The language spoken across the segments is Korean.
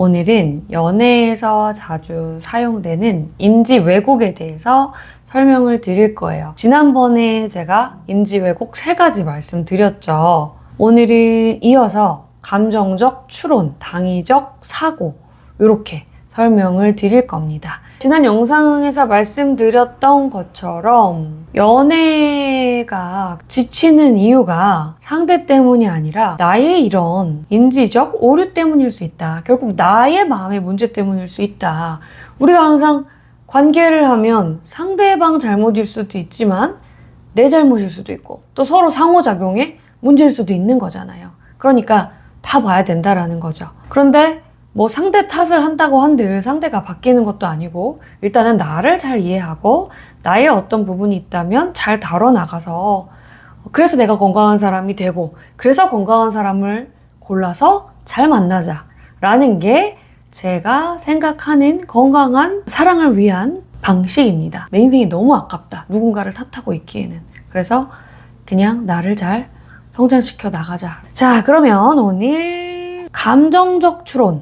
오늘은 연애에서 자주 사용되는 인지 왜곡에 대해서 설명을 드릴 거예요. 지난번에 제가 인지 왜곡 3가지 말씀드렸죠. 오늘은 이어서 감정적 추론, 당위적 사고 이렇게 설명을 드릴 겁니다. 지난 영상에서 말씀드렸던 것처럼 연애가 지치는 이유가 상대 때문이 아니라 나의 이런 인지적 오류 때문일 수 있다. 결국 나의 마음의 문제 때문일 수 있다. 우리가 항상 관계를 하면 상대방 잘못일 수도 있지만 내 잘못일 수도 있고 또 서로 상호작용의 문제일 수도 있는 거잖아요. 그러니까 다 봐야 된다라는 거죠. 그런데 뭐 상대 탓을 한다고 한들 상대가 바뀌는 것도 아니고 일단은 나를 잘 이해하고 나의 어떤 부분이 있다면 잘 다뤄나가서 그래서 내가 건강한 사람이 되고 그래서 건강한 사람을 골라서 잘 만나자 라는 게 제가 생각하는 건강한 사랑을 위한 방식입니다. 내 인생이 너무 아깝다. 누군가를 탓하고 있기에는. 그래서 그냥 나를 잘 성장시켜 나가자. 자, 그러면 오늘 감정적 추론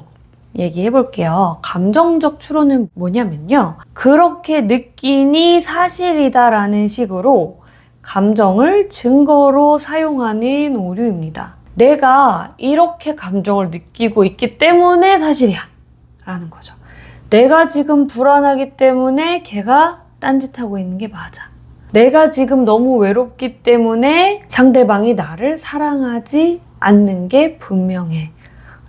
얘기해 볼게요. 감정적 추론은 뭐냐면요. 그렇게 느끼니 사실이다라는 식으로 감정을 증거로 사용하는 오류입니다. 내가 이렇게 감정을 느끼고 있기 때문에 사실이야 라는 거죠. 내가 지금 불안하기 때문에 걔가 딴짓하고 있는 게 맞아. 내가 지금 너무 외롭기 때문에 상대방이 나를 사랑하지 않는 게 분명해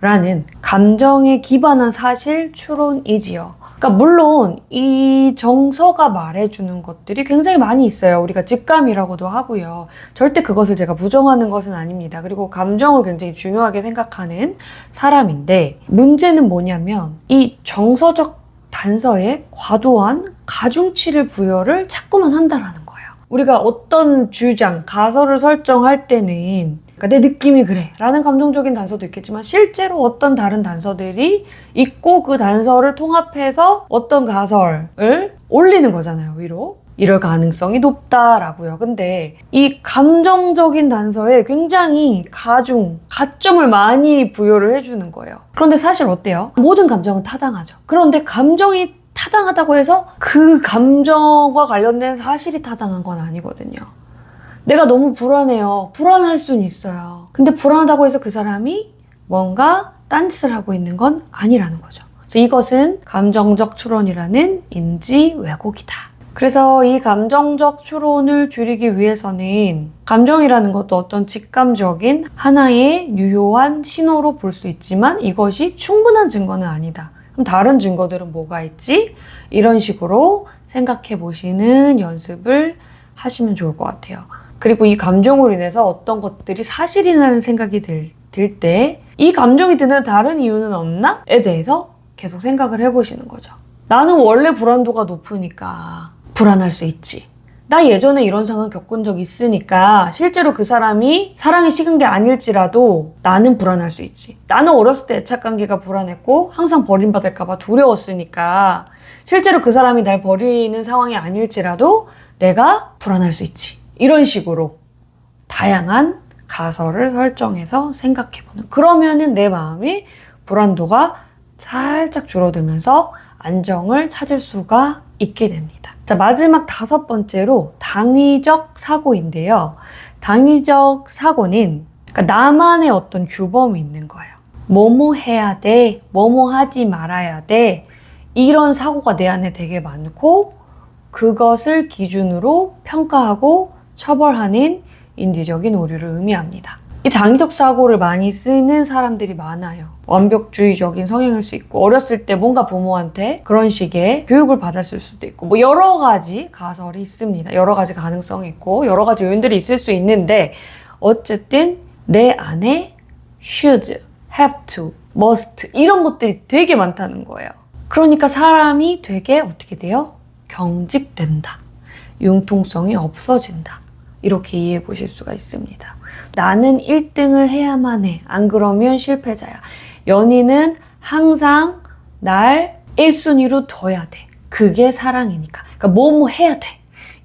라는 감정에 기반한 사실 추론이지요. 그러니까 물론 이 정서가 말해주는 것들이 굉장히 많이 있어요. 우리가 직감이라고도 하고요. 절대 그것을 제가 부정하는 것은 아닙니다. 그리고 감정을 굉장히 중요하게 생각하는 사람인데 문제는 뭐냐면 이 정서적 단서에 과도한 가중치를 부여를 자꾸만 한다라는 거예요. 우리가 어떤 주장, 가설을 설정할 때는 그러니까 내 느낌이 그래 라는 감정적인 단서도 있겠지만 실제로 어떤 다른 단서들이 있고 그 단서를 통합해서 어떤 가설을 올리는 거잖아요, 위로. 이럴 가능성이 높다라고요. 근데 이 감정적인 단서에 굉장히 가점을 많이 부여를 해주는 거예요. 그런데 사실 어때요? 모든 감정은 타당하죠. 그런데 감정이 타당하다고 해서 그 감정과 관련된 사실이 타당한 건 아니거든요. 내가 너무 불안해요. 불안할 수는 있어요. 근데 불안하다고 해서 그 사람이 뭔가 딴짓을 하고 있는 건 아니라는 거죠. 그래서 이것은 감정적 추론이라는 인지 왜곡이다. 그래서 이 감정적 추론을 줄이기 위해서는 감정이라는 것도 어떤 직감적인 하나의 유효한 신호로 볼 수 있지만 이것이 충분한 증거는 아니다. 그럼 다른 증거들은 뭐가 있지? 이런 식으로 생각해 보시는 연습을 하시면 좋을 것 같아요. 그리고 이 감정으로 인해서 어떤 것들이 사실이라는 생각이 들 때 이 감정이 드는 다른 이유는 없나?에 대해서 계속 생각을 해보시는 거죠. 나는 원래 불안도가 높으니까 불안할 수 있지. 나 예전에 이런 상황 겪은 적 있으니까 실제로 그 사람이 사랑이 식은 게 아닐지라도 나는 불안할 수 있지. 나는 어렸을 때 애착관계가 불안했고 항상 버림받을까 봐 두려웠으니까 실제로 그 사람이 날 버리는 상황이 아닐지라도 내가 불안할 수 있지. 이런 식으로 다양한 가설을 설정해서 생각해보는. 그러면은 내 마음이 불안도가 살짝 줄어들면서 안정을 찾을 수가 있게 됩니다. 자, 마지막 5번째로 당위적 사고인데요. 당위적 사고는 그러니까 나만의 어떤 규범이 있는 거예요. 뭐뭐 해야 돼, 뭐뭐 하지 말아야 돼. 이런 사고가 내 안에 되게 많고 그것을 기준으로 평가하고 처벌하는 인지적인 오류를 의미합니다. 이 당위적 사고를 많이 쓰는 사람들이 많아요. 완벽주의적인 성향일 수 있고 어렸을 때 뭔가 부모한테 그런 식의 교육을 받았을 수도 있고 뭐 여러 가지 가설이 있습니다. 여러 가지 가능성이 있고 여러 가지 요인들이 있을 수 있는데 어쨌든 내 안에 should, have to, must 이런 것들이 되게 많다는 거예요. 그러니까 사람이 되게 어떻게 돼요? 경직된다. 융통성이 없어진다. 이렇게 이해해 보실 수가 있습니다. 나는 1등을 해야만 해. 안 그러면 실패자야. 연인은 항상 날 1순위로 둬야 돼. 그게 사랑이니까. 그러니까 뭐뭐 해야 돼.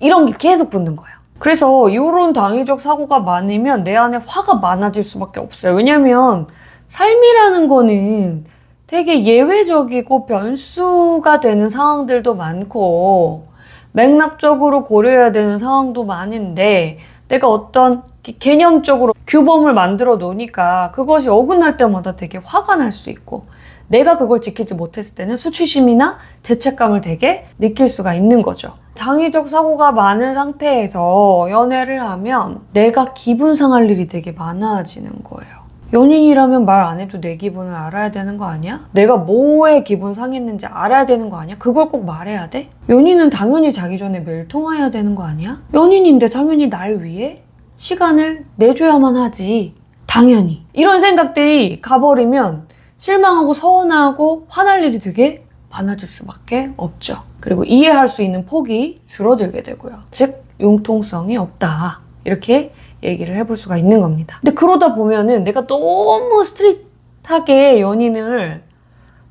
이런 게 계속 붙는 거예요. 그래서 이런 당위적 사고가 많으면 내 안에 화가 많아질 수밖에 없어요. 왜냐면 삶이라는 거는 되게 예외적이고 변수가 되는 상황들도 많고 맥락적으로 고려해야 되는 상황도 많은데 내가 어떤 개념적으로 규범을 만들어 놓으니까 그것이 어긋날 때마다 되게 화가 날 수 있고 내가 그걸 지키지 못했을 때는 수치심이나 죄책감을 되게 느낄 수가 있는 거죠. 당위적 사고가 많은 상태에서 연애를 하면 내가 기분 상할 일이 되게 많아지는 거예요. 연인이라면 말 안 해도 내 기분을 알아야 되는 거 아니야? 내가 뭐에 기분 상했는지 알아야 되는 거 아니야? 그걸 꼭 말해야 돼? 연인은 당연히 자기 전에 매일 통화해야 되는 거 아니야? 연인인데 당연히 날 위해 시간을 내줘야만 하지. 당연히. 이런 생각들이 가버리면 실망하고 서운하고 화날 일이 되게 많아질 수밖에 없죠. 그리고 이해할 수 있는 폭이 줄어들게 되고요. 즉, 융통성이 없다. 이렇게 얘기를 해볼 수가 있는 겁니다. 근데 그러다 보면은 내가 너무 스트릿하게 연인을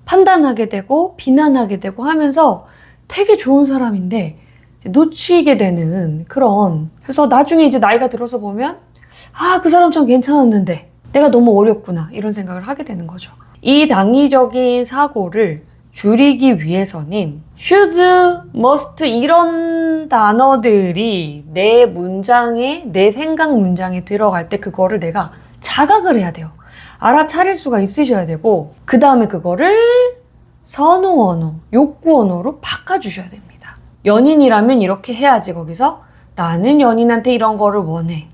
판단하게 되고 비난하게 되고 하면서 되게 좋은 사람인데 이제 놓치게 되는 그런, 그래서 나중에 이제 나이가 들어서 보면 아, 그 사람 참 괜찮았는데 내가 너무 어렸구나 이런 생각을 하게 되는 거죠. 이 당위적인 사고를 줄이기 위해서는 should, must 이런 단어들이 내 문장에, 내 생각 문장에 들어갈 때 그거를 내가 자각을 해야 돼요. 알아차릴 수가 있으셔야 되고 그 다음에 그거를 선호 언어, 욕구 언어로 바꿔주셔야 됩니다. 연인이라면 이렇게 해야지. 거기서 나는 연인한테 이런 거를 원해.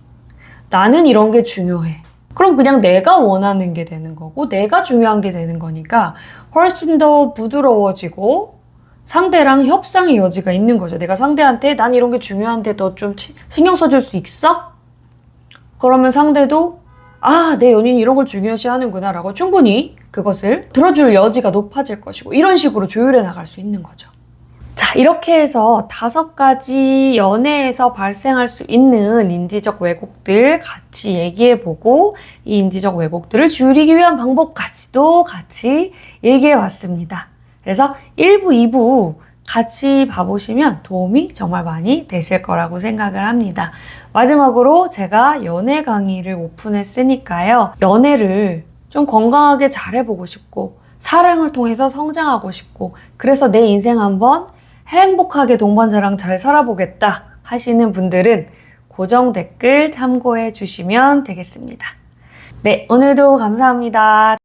나는 이런 게 중요해. 그럼 그냥 내가 원하는 게 되는 거고 내가 중요한 게 되는 거니까 훨씬 더 부드러워지고 상대랑 협상의 여지가 있는 거죠. 내가 상대한테 난 이런 게 중요한데 너 좀 신경 써줄 수 있어? 그러면 상대도 아, 내 연인이 이런 걸 중요시 하는구나 라고 충분히 그것을 들어줄 여지가 높아질 것이고 이런 식으로 조율해 나갈 수 있는 거죠. 자, 이렇게 해서 5가지 연애에서 발생할 수 있는 인지적 왜곡들 같이 얘기해보고 이 인지적 왜곡들을 줄이기 위한 방법까지도 같이 얘기해봤습니다. 그래서 1부, 2부 같이 봐보시면 도움이 정말 많이 되실 거라고 생각을 합니다. 마지막으로 제가 연애 강의를 오픈했으니까요. 연애를 좀 건강하게 잘해보고 싶고 사랑을 통해서 성장하고 싶고 그래서 내 인생 한번 행복하게 동반자랑 잘 살아보겠다 하시는 분들은 고정 댓글 참고해 주시면 되겠습니다. 네, 오늘도 감사합니다.